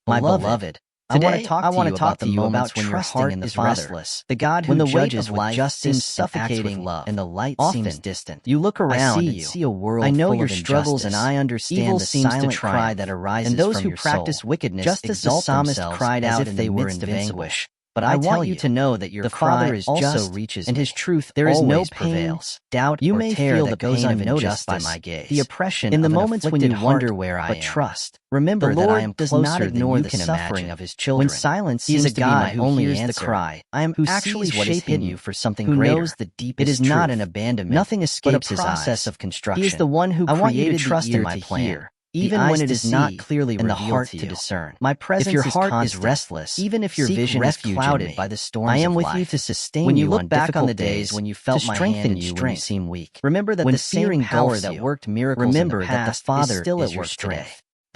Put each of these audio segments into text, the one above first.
My beloved, today I want to talk to you about when your heart is restless, the God who judges with justice, suffocating love, and the light seems distant. You look around and see a world. I know your struggles, and I understand the silent cry that arises from your soul. And those who practice wickedness, just as the psalmist cried out if they were in anguish. But I want you to know that your Father is just, reaches and His truth there is no pain, doubt, you may feel the goes unnoticed by my gaze. The oppression in the moments when you wonder where I am. But trust. Remember that I am does not ignore the suffering of His children. When silence seems to be my only answer, the cry, I am who actually shaping you for something greater. Who knows the deepest. It is not an abandonment. Nothing escapes His process of construction. He is the one who created trust in my plan. Even when it is not clearly revealed the heart to discern. My presence if your heart is restless, even if your vision is clouded by the storms I am with you to sustain when you look back on the days when you felt my hand in you when you seem weak. Remember that the same power that worked miracles remember in the past that the Father is still at work today.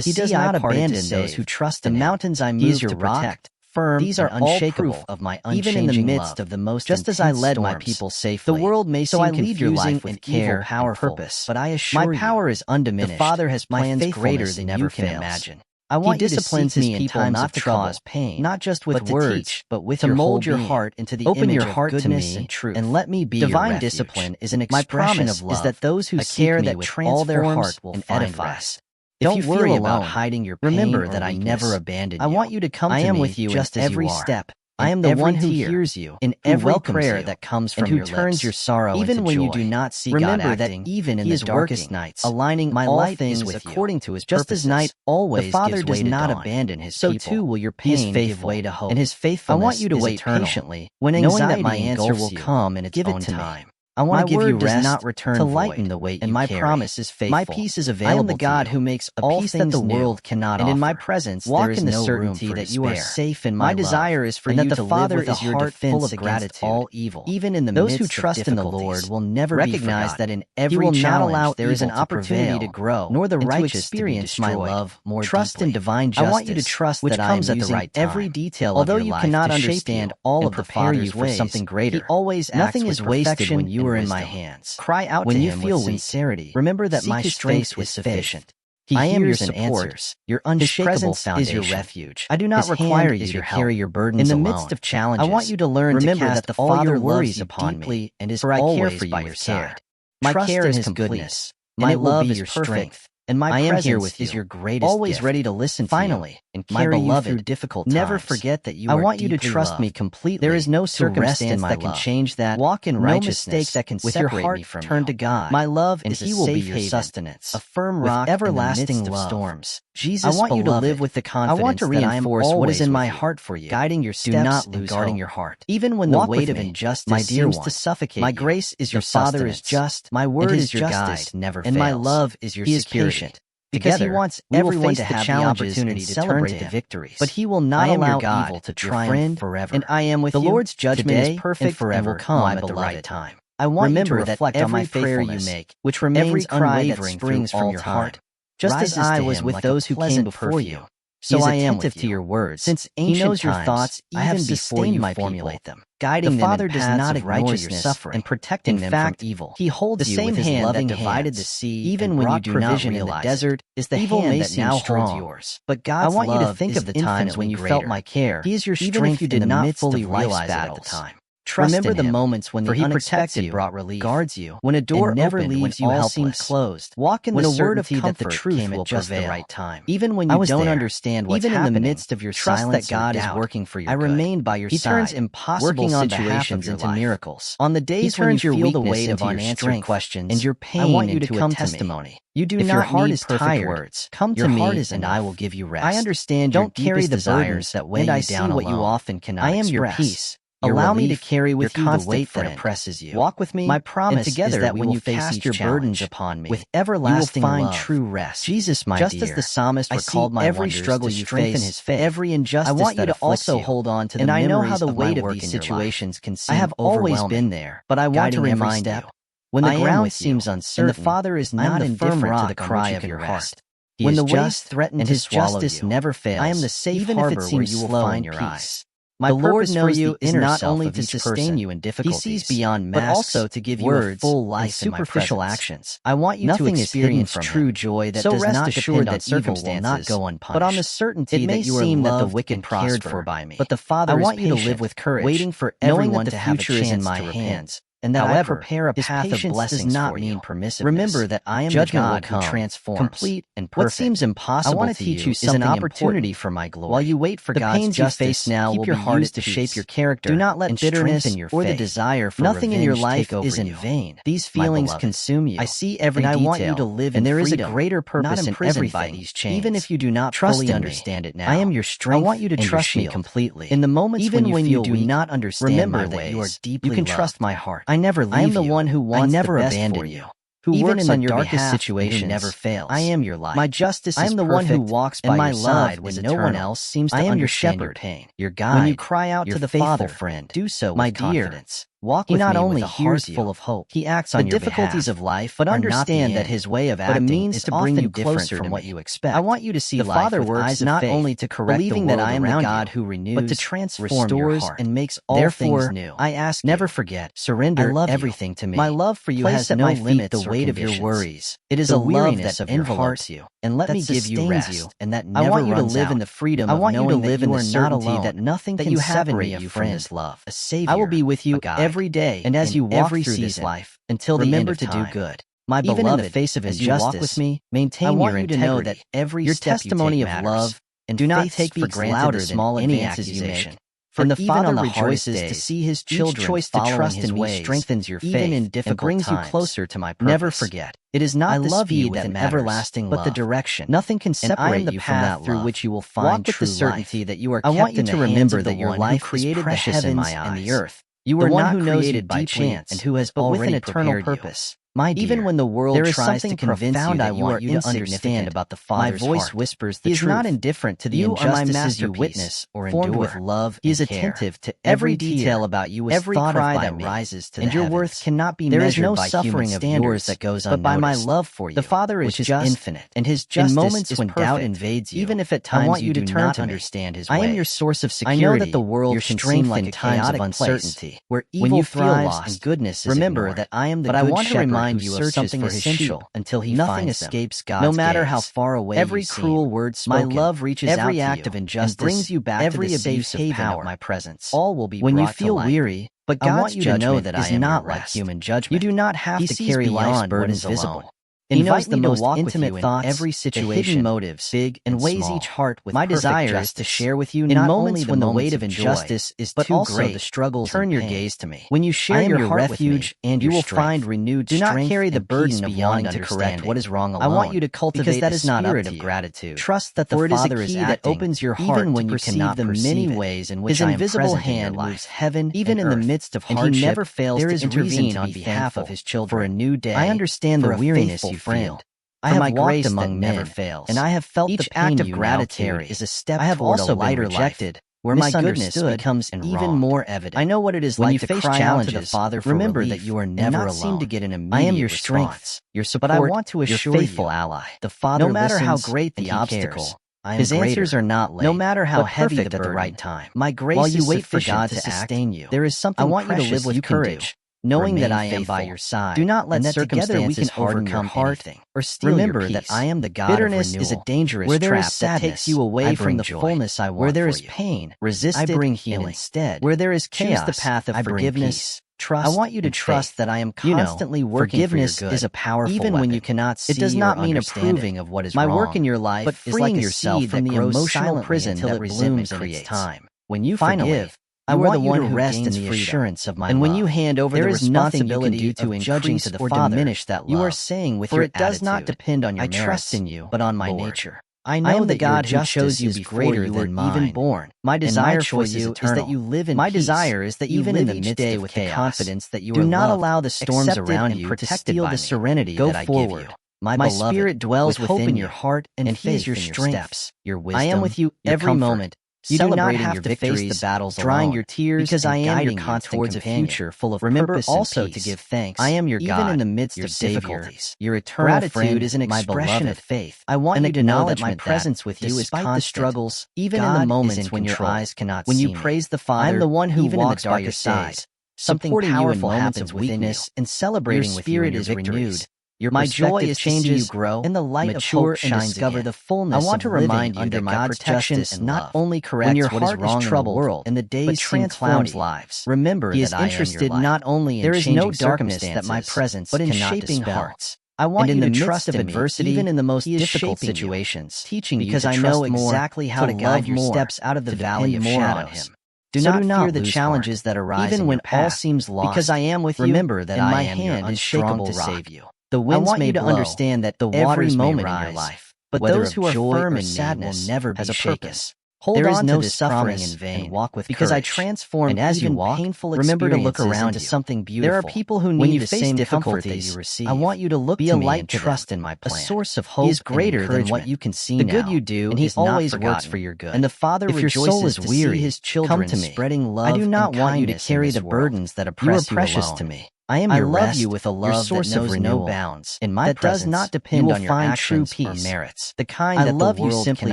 He does not abandon those who trust in Him. The mountains I move to protect. Firm, these are unshakable proof of my unchanging even in the midst love. Of the most just as I led storms, my people safely. The world may seem confusing with care, power, purpose, but I assure my power is undiminished. The Father has plans greater than you can imagine. I want you to disciplines His people not to cause pain, not just with words, but with to mold your heart into the open your heart to me and truth, and let me be divine discipline is an expression of love. Is that those who seek me with all their heart will find rest. Don't worry about hiding your pain. Remember that I never abandoned you. I want you to come to me. I am with you just as every step. I am the one who hears you in every prayer that comes from your lips, who turns your sorrow into joy. Even when you do not see God acting, remember that even in the darkest nights, aligning my life things with according to His purposes. Just as night always the Father does not abandon His people, so too will your pain give way to hope. And His faithfulness I want you to wait patiently, when anxiety knowing that my answer will come in its own time. I want to give you rest not return to lighten the weight and my promise is faithful. My peace is available. I am the God who makes all things that the world cannot offer. And in my presence walk in the certainty that you are safe in my love. My desire is for you to live with a heart full of gratitude. All evil, even in the midst of those who trust in the Lord, will never recognize that in every challenge there is an opportunity to grow, nor the righteous experience my love more deeply. Trust in divine justice. I want you to trust that I am using every detail of your life. Although you cannot understand all of the Father's ways, something greater. He always acts with perfection when you are in my hands. Cry out when to Him feel with sincerity. Remember that my strength is sufficient. I am your support. Your unshakable foundation is your refuge. I do not require you to carry your burdens alone. In the midst of challenges, I want you to learn to cast that the Father worries upon me, and is always by your side. My care is His goodness. My love is your strength. And my presence is your greatest always gift. Ready to listen finally and carry you through difficult times. Never forget that you are I want you to trust me completely. There is no circumstance that can change that. Walk in righteousness. No mistake that can with your heart me from turn to God. My love is He will be your sustenance, a firm rock, everlasting love. Storms. Jesus, I want you to live with the confidence I want to reinforce what is in my heart for you, guiding your steps, do not lose guarding your heart. Even when the weight of injustice seems to suffocate you, my grace is your Father is just, my word is your guide, never fails, and my love is your security. Because He wants everyone to have the opportunity to celebrate the victories. But He will not allow evil to triumph forever. And I am with you. The Lord's judgment is perfect and will come at the right time. I want you to reflect on my prayer you make, which remains unwavering springs from your heart. Just as I was with those who came before you, so I am attentive to your words. Since He knows your thoughts even before you formulate them. Guiding the Father does not ignore your suffering and protecting them from evil. He holds the same hand that divided the sea, even when you do not realize in the desert, is the hand that now holds yours. But God's love I want you to think of the times when you felt my care. He is your strength if you did not fully realize it at the time. Remember the moments when the unexpected brought relief, guards you, when a door never leaves you helpless, seemed closed. Walk in the certainty that the truth will just the right time. Even when you don't understand what's happening, even in the midst of your silence, that God is working for your good. I remain by your side. He turns impossible situations into miracles. On the days when you feel the weight of unanswered questions and your pain, I want you to come testimony. You do not need perfect words. Come to me, and I will give you rest. I understand don't carry the burdens that weigh you down alone. What you often cannot express. I am your peace. Allow me to carry with you the weight that oppresses you. Walk with me. My promise together is that when you cast your burdens upon me, with everlasting love, you will find true rest. Jesus, my dear, just as the psalmist recalled my every struggle you face, his faith, every injustice I want you to also hold on to the memories of my work in your life. And I know how the weight of these situations can seem overwhelming. I have always been there, but I want to remind you, when the ground seems uncertain, and the Father is not indifferent to the cry of your heart. When the waves threaten to swallow you, never fails. I am the safe harbor where you will find peace. My Lord knows you is not only to sustain you in difficulties, He sees beyond masks, but also to give you a full life and superficial actions. I want you to experience true joy that does not depend on circumstances, will not go unpunished, but on the certainty that you are loved the wicked and cared for by me. But the Father I want you to live with courage, waiting for everyone to have a chance in my hands. And that I prepare a path of blessings does not mean permissiveness. Remember that I am the God who transforms, complete and perfect. What seems impossible I want to teach you is an opportunity for my glory. While you wait for God's justice, you face now keep your heart to shape your character. Do not let bitterness or the desire for nothing in your life is in vain. These feelings consume you. I see every detail, I want you to live in freedom. And there is a greater purpose in everything, even if you do not fully understand it now. I am your strength. I want you to trust me completely. In the moments even when you do not understand my ways, you are deeply loved. You can trust my heart. I never leave you. I am the one who wants the best for you. Who even works in the darkest situations never fails. I am your light. My justice is perfect. I am the one who walks by your side when no one else seems to understand your pain. Your guide. When you cry out to the Father, friend, do so with confidence. Walk with me not only with a heart full of hope. He acts on your behalf. The difficulties of life, but understand that His way of acting is to bring you closer from what you expect. I want you to see the Father works not only to correct believing that I am the God who renews, but to transform your heart and makes all things new. I ask you, never forget, surrender everything to me. My love for you has no limits the weight of your worries. It is a love that envelops you, and let me give you rest, and that never runs out. I want you to live in the freedom of knowing that you are not alone, that nothing can separate you from His love. A Savior, I will be with you every day, and as you walk through this life, until the end of time. Remember to do good. My beloved, even in the face of injustice, you walk with me, maintain your integrity. I want you to know that every your testimony of love and do not take for granted the small advances you make. For the Father rejoices to see His children choice to trust in me strengthens your faith, even in difficult brings you closer to my purpose. Never forget, it is not the speed that matters, everlasting love, but the direction. Nothing can separate you from that through which you will find true life. Walk with the certainty that you are kept in the hands of the one who created the heavens and the earth. You are not created by chance, and who has already an eternal purpose. My dear, even when the world tries to convince you that you are insignificant about the Father's heart, my voice whispers the truth. He is not indifferent to the injustices you witness or endure. Formed with love He is attentive to every detail about you, every cry that rises to the heavens. And your worth cannot be measured by suffering of yours that goes unnoticed, but by my love for you. The Father is just infinite, and His justice in moments when doubt invades you, even if at times you do not understand His ways. I am your source of security. I know that the world can seem like a times of uncertainty, where evil thrives and goodness is ignored. Remember that I am the good shepherd you of something essential until He nothing escapes God's no matter how far away every cruel word spoken, my love reaches every out act of injustice and brings you back every to the safe haven of my presence. All will be when you feel weary, but God's judgment is not like human judgment. You do not have to carry life's burdens alone. Invite the most intimate thoughts, every situation, the hidden motives, big and weighs each heart with my desire is to share with you in moments when the weight of injustice is too great. The struggles turn your gaze to me. When you share your refuge and you will find renewed strength. Do not carry the burden of wanting to correct what is wrong alone. I want you to cultivate that is not spirit of gratitude. Trust that the Father is acting, that opens your heart even when you cannot the many ways in which His invisible hand moves heaven even in the midst of hardship. He never fails to intervene on behalf of His children for a new day. I understand the weariness you friend. I have walked among men, never fails, and I have felt each act of gratitude is a step. I have also been rejected, where my goodness becomes even more evident. I know what it is like to face challenges. To the Father for remember relief, that you are never alone. Seem to get an immediate I am your strength, your support, but I want to assure your faithful ally. The Father, no matter how great the obstacles, His answers are not late. No matter how heavy the burden, at the right time. My grace while you wait for God to sustain you, there is something I want you to live with courage. Knowing that I am by your side, do not let circumstances harden your heart or steal remember your peace. That I am the God bitterness of renewal. Is a dangerous where there trap is sadness, that takes you away from the fullness I want. Where there is pain, resist I bring healing. Instead, where there is chaos, choose the path of forgiveness. Trust. I want you to trust that I am constantly working forgiveness for your good. Is a powerful even when you cannot see. It does not mean approving of what is my wrong. Work in your life, but freeing yourself from the emotional prison that blooms in its time. When you forgive. I want the one who rests in the assurance of my love. And when you hand over the responsibility to judging to the Father, diminish that love. You are saying with your attitude, for it does not depend on your merits, I trust in you, but on my nature. I know that God who chose you before you were even born. My desire for you is that you live in peace. My desire is that even in the midst of with the confidence that you are loved, do not allow the storms around you to steal the serenity that I give you. My spirit dwells within your heart and faith in your steps, your wisdom. I am with you every moment. You do not have to face the battles drying your tears because I am your constant towards companion. A future full of remember purpose also and peace. To give thanks. I am your God, even in the midst of difficulties. Your eternal gratitude friend is an expression of faith. I want you to know that my presence with you is constant. The struggles, even God in the moments when your eyes cannot see me. When you praise the Father, I'm the one who even walks in the darkest days. Something powerful happens within us, and celebrating with you in your victories. My joy is changes, you grow, and the light of hope shines and discover again. The fullness. I want to remind you that God's justice not only corrects when your heart is troubled in the world and the days transforms lives. Remember He is interested not only in there is no darkness that my presence but in shaping hearts. I want you to trust of adversity, even in the most difficult situations, teaching you because I know exactly how to guide your steps out of the valley of shadows. Do not fear the challenges that arise even when all seems lost, because I am with you. Remember that my hand is strong to save you. The winds may blow, to understand that the waters moment in your life, but those who are firm in sadness will never be shaken. Hold on to this suffering in vain and walk with because courage. I transform and as you walk, remember to look around into something beautiful. There are people who need the same difficulty that you receive. I want you to look be to a light and trust in my plan. A source of hope. He is greater than what you can see now. The good you do, and He always works for your good. And the Father rejoices your soul is weary, to see His children spreading love. I do not want you to carry the burdens that oppress you alone. You are precious to me. I love you with a love that knows no bounds. In my presence, does not depend on your actions true peace or merits. The kind that love the world you simply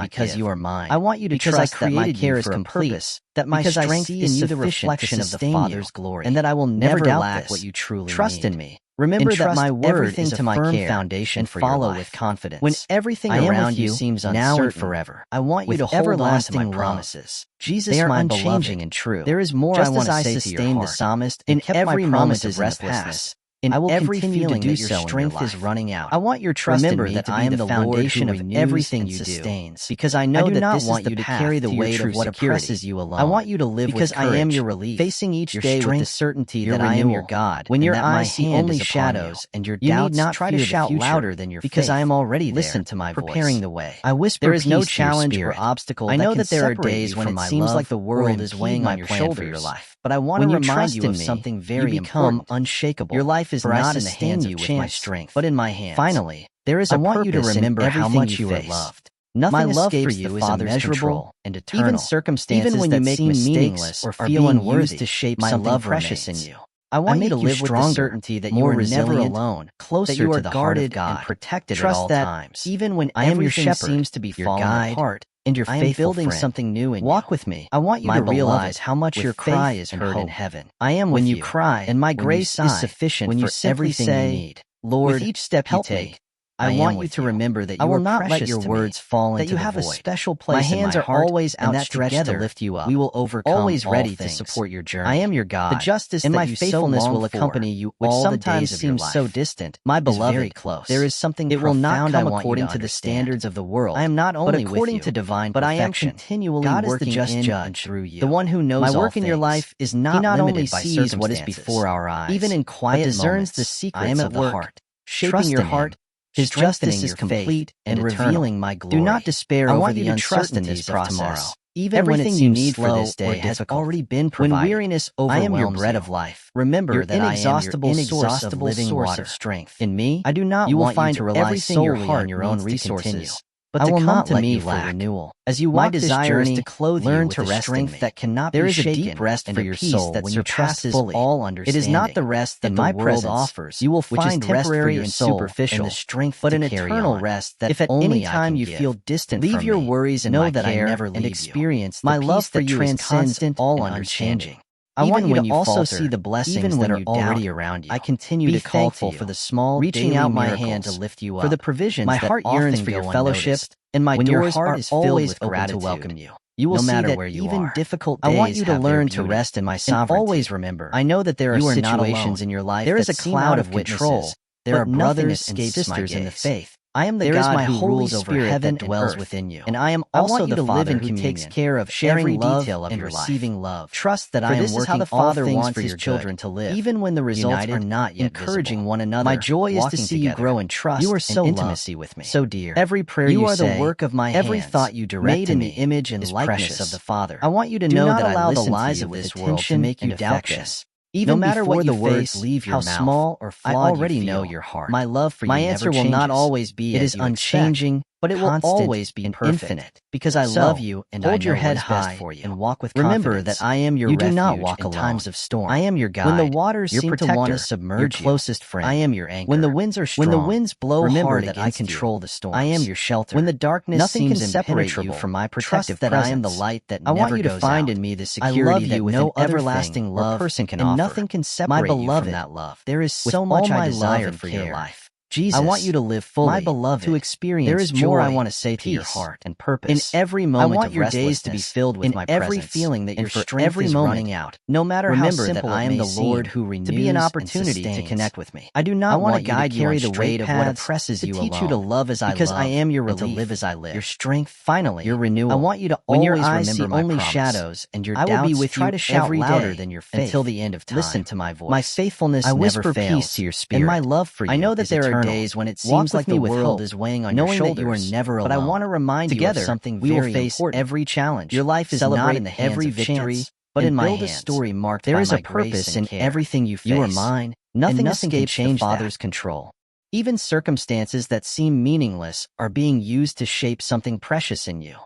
because give. You are mine. I want you to trust that my care is complete, that my strength is in the reflection of the Father's glory, and that I will never lack what you truly trust in me. Remember that my word is a firm foundation and follow with confidence. When everything around you seems uncertain, now and forever, I want you to hold on to my promises. Jesus, they are unchanging and true. There is more I want to say to your heart. The psalmist in every moment of restlessness. I will every feeling that your strength is running out. I want your trust remember in me that I am the foundation of everything you sustains. Because I know that this is the path carry the weight of what oppresses you alone. I want you to live because with courage, I am your relief, facing each day with the certainty that I am your God. When your eyes see only shadows and your doubts, not try to shout louder than your faith. Because I am already there. Listen to my voice, preparing the way. I whisper. There is no challenge or obstacle. I know that there are days when it seems like the world is weighing on your shoulders for your life. But I want to remind you of something very important. Unshakable. Your life is not in the hands of chance, my strength, but in my hands. Finally, there is a purpose. I want you to remember how much you are loved. Nothing escapes the Father's control and eternal. Even circumstances even when you make mistakes or feel unworthy to shape my love precious in you. I want you to live with the certainty that you are never alone, closer to the heart of God, and protected at all times. Even when I am your shepherd, seems to be falling apart. And your faithful building friend. Something new in walk you. With me. I want you to realize how much your cry is heard in heaven. I am when you cry, and my grace is sufficient when you for everything you need. Lord, with each step you take, I want you to remember that you will not let your words fall into the void. That you have a special place. My hands are always outstretched to lift you up. We will overcome always ready to support your journey. I am your God. The justice and my faithfulness will accompany you, which sometimes seems so distant. My beloved, very close. There is something it will not come according to the standards of the world. I am not only according to divine perfection, but I am continually working in and through you. The one who knows my work in your life is not limited by sees what is before our eyes, even in quiet discerns the secrets of the heart, shaping your heart. His justice is complete and revealing my glory. Do not despair over the uncertainties of tomorrow. Even when it seems slow for this day has already been provided. When weariness overwhelms I am your bread of life. Remember that I am your inexhaustible source of strength. In me, I do not you will want find you to rely solely on your own resources. But I will not let you lack renewal. As you walk this journey, to clothe learn to rest strength that cannot be shaken. There is a deep rest for your soul that surpasses all understanding. It is not the rest that my world offers. You will find temporary and superficial, and the strength but an eternal rest that if at any time you feel distant from me, leave your worries and know that I never leave you. Experience my love for you is constant, all unchanging. I want you to also see the blessings that are already around you. I continue to call for the small, reaching out my hand to lift you up. For the provisions my heart yearns for your fellowship, and my doors are always open to welcome you. You will see that even difficult days I want you to learn to rest in my sovereignty. And always remember, I know that there are situations in your life there is a cloud of witnesses. There are brothers and sisters in the faith. I am the God my who Holy rules over heaven and dwells within you. And I am also the Father who takes care of sharing detail of and your receiving love. Trust that I am working the Father wants for your children to live, even when the results are not yet encouraging one another. My joy is to see you grow in trust you are so and intimacy with me. So dear, every prayer you are the work of my hands. Every thought you direct made in the image and likeness of the Father. I want you to know that I allow the lies of this world to make you doubt this. Even no matter what the words leave your mouth, how small or flawed I already know your heart. My love for you my answer will not always be it is unchanging, but it will always be infinite, because I love you and hold your head high and walk with confidence. Remember that I am your refuge. You do not walk alone. Times of storm. I am your guide. When the waters seem to want to submerge your closest friend, I am your anchor. When the winds are strong, when the winds blow hard that I control the storms, I am your shelter. When the darkness seems impenetrable, from my protective presence, I am the light that never goes out. I want you to find in me the security that no everlasting love person can offer, and nothing can separate you from that love. There is so much I desire for your life. Jesus, I want you to live fully, my beloved, to experience there is joy, more I want to say to your heart and purpose. In every moment I want your days to be filled with my presence, every feeling that your strength every is running out. No matter how simple that I am the Lord who renews, to be an opportunity to connect with me. I do not want to guide you carry the weight of what oppresses you alone, to teach you to love as I love, because I am your relief, and to live as I live. Your strength, finally, your renewal. I want you to always remember my only shadows and your doubts. I will be with you every louder than your faith until the end of time. Listen to my voice. My faithfulness never fails, peace to your spirit, and my love for you. I know that there are days when it seems like the world is weighing on your shoulders, that you are never alone. But I want to remind you of something very important. We will face every challenge. Your life is not in the hands of victory, but in my hands. Build a story marked by my grace and care. There is a purpose in everything you face. You are mine. Nothing escapes the Father's control. Even circumstances that seem meaningless are being used to shape something precious in you.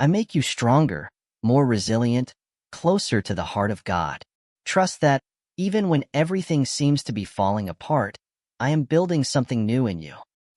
I make you stronger, more resilient, closer to the heart of God. Trust that, even when everything seems to be falling apart, I am building something new in you.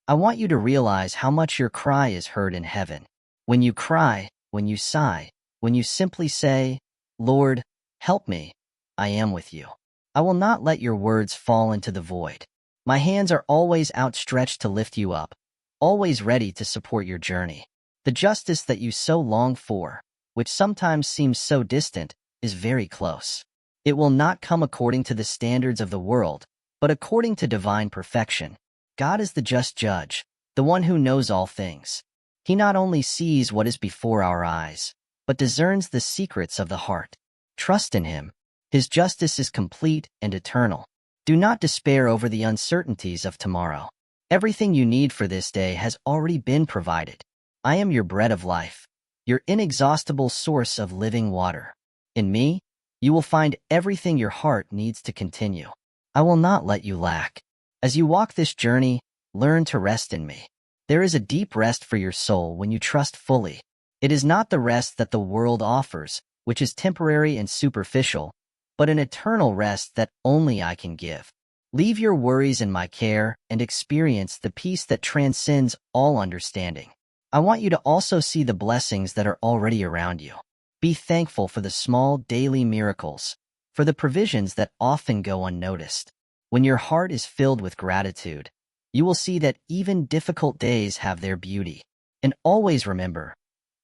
I want you to realize how much your cry is heard in heaven. When you cry, when you sigh, when you simply say, Lord, help me, I am with you. I will not let your words fall into the void. My hands are always outstretched to lift you up, always ready to support your journey. The justice that you so long for, which sometimes seems so distant, is very close. It will not come according to the standards of the world, but according to divine perfection. God is the just judge, the one who knows all things. He not only sees what is before our eyes, but discerns the secrets of the heart. Trust in him. His justice is complete and eternal. Do not despair over the uncertainties of tomorrow. Everything you need for this day has already been provided. I am your bread of life, your inexhaustible source of living water. In me, you will find everything your heart needs to continue. I will not let you lack. As you walk this journey, learn to rest in me. There is a deep rest for your soul when you trust fully. It is not the rest that the world offers, which is temporary and superficial, but an eternal rest that only I can give. Leave your worries in my care and experience the peace that transcends all understanding. I want you to also see the blessings that are already around you. Be thankful for the small daily miracles, for the provisions that often go unnoticed. When your heart is filled with gratitude, you will see that even difficult days have their beauty. And always remember,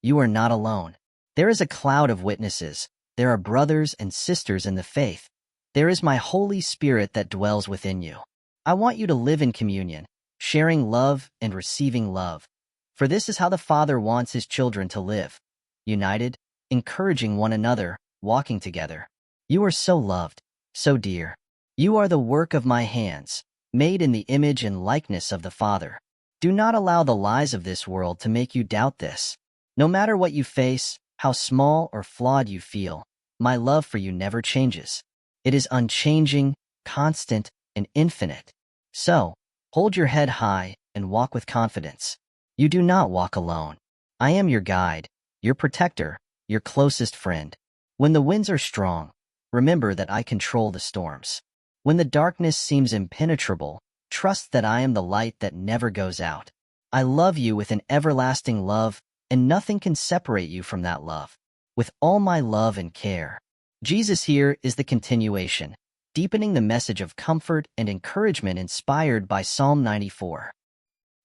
you are not alone. There is a cloud of witnesses. There are brothers and sisters in the faith. There is my Holy Spirit that dwells within you. I want you to live in communion, sharing love and receiving love. For this is how the Father wants his children to live, united, encouraging one another, walking together. You are so loved, so dear. You are the work of my hands, made in the image and likeness of the Father. Do not allow the lies of this world to make you doubt this. No matter what you face, how small or flawed you feel, my love for you never changes. It is unchanging, constant, and infinite. So, hold your head high and walk with confidence. You do not walk alone. I am your guide, your protector, your closest friend. When the winds are strong, remember that I control the storms. When the darkness seems impenetrable, trust that I am the light that never goes out. I love you with an everlasting love, and nothing can separate you from that love. With all my love and care. Jesus here is the continuation, deepening the message of comfort and encouragement inspired by Psalm 94.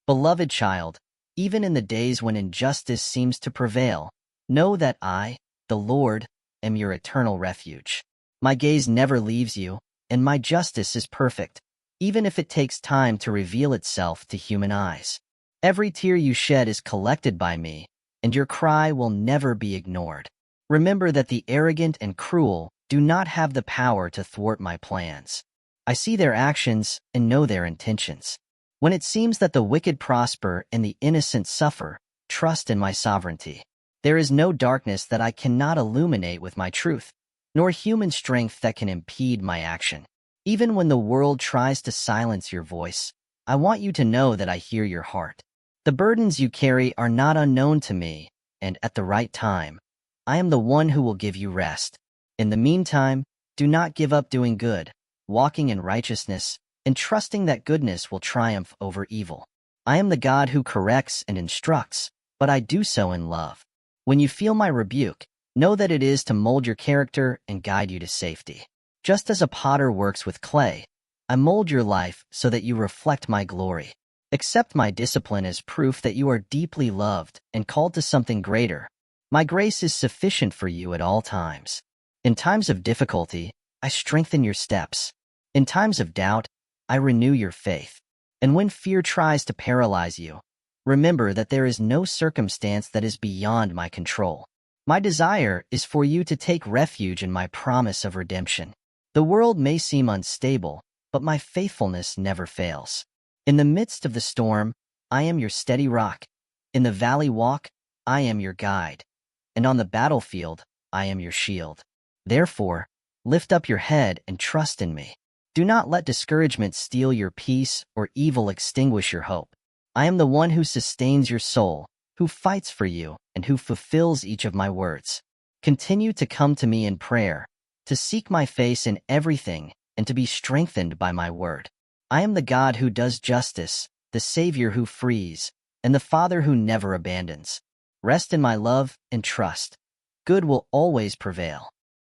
Beloved child, even in the days when injustice seems to prevail, know that I, the Lord, am your eternal refuge. My gaze never leaves you, and my justice is perfect, even if it takes time to reveal itself to human eyes. Every tear you shed is collected by me, and your cry will never be ignored. Remember that the arrogant and cruel do not have the power to thwart my plans. I see their actions and know their intentions. When it seems that the wicked prosper and the innocent suffer, trust in my sovereignty. There is no darkness that I cannot illuminate with my truth, nor human strength that can impede my action. Even when the world tries to silence your voice, I want you to know that I hear your heart. The burdens you carry are not unknown to me, and at the right time, I am the one who will give you rest. In the meantime, do not give up doing good, walking in righteousness, and trusting that goodness will triumph over evil. I am the God who corrects and instructs, but I do so in love. When you feel my rebuke, know that it is to mold your character and guide you to safety. Just as a potter works with clay, I mold your life so that you reflect my glory. Accept my discipline as proof that you are deeply loved and called to something greater. My grace is sufficient for you at all times. In times of difficulty, I strengthen your steps. In times of doubt, I renew your faith. And when fear tries to paralyze you, remember that there is no circumstance that is beyond my control. My desire is for you to take refuge in my promise of redemption. The world may seem unstable, but my faithfulness never fails. In the midst of the storm, I am your steady rock. In the valley walk, I am your guide. And on the battlefield, I am your shield. Therefore, lift up your head and trust in me. Do not let discouragement steal your peace or evil extinguish your hope. I am the one who sustains your soul, who fights for you, and who fulfills each of my words. Continue to come to me in prayer, to seek my face in everything, and to be strengthened by my word. I am the God who does justice, the Savior who frees, and the Father who never abandons. Rest in my love and trust. Good will always prevail.